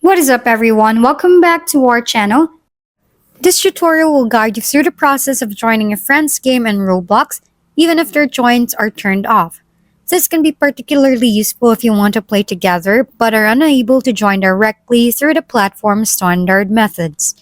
What is up everyone? Welcome back to our channel. This tutorial will guide you through the process of joining a friend's game in Roblox, even if their joins are turned off. This can be particularly useful if you want to play together but are unable to join directly through the platform's standard methods.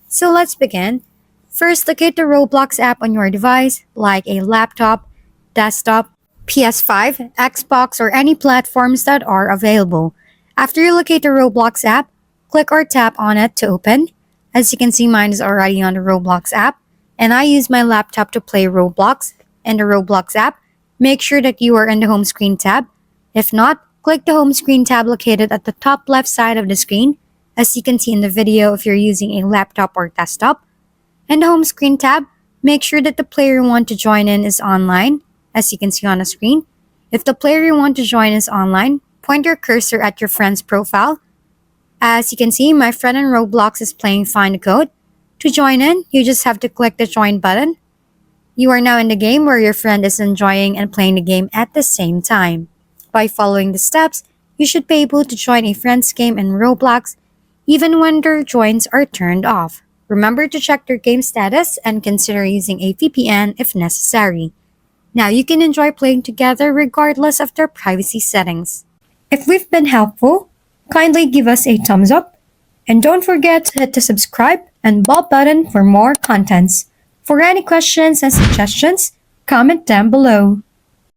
So let's begin. First, locate the Roblox app on your device, like a laptop, desktop, PS5, Xbox, or any platforms that are available. After you locate the Roblox app, click or tap on it to open. As you can see, mine is already on the Roblox app, and I use my laptop to play Roblox. In the Roblox app, make sure that you are in the home screen tab. If not, click the home screen tab located at the top left side of the screen, as you can see in the video if you're using a laptop or desktop. In the home screen tab, make sure that the player you want to join in is online, as you can see on the screen. If the player you want to join is online, point your cursor at your friend's profile. As you can see, my friend in Roblox is playing Find a Code. To join in, you just have to click the join button. You are now in the game where your friend is enjoying and playing the game at the same time. By following the steps, you should be able to join a friend's game in Roblox even when their joins are turned off. Remember to check their game status and consider using a VPN if necessary. Now you can enjoy playing together regardless of their privacy settings. If we've been helpful, kindly give us a thumbs up, and don't forget to hit the subscribe and bell button for more contents. For any questions and suggestions, comment down below.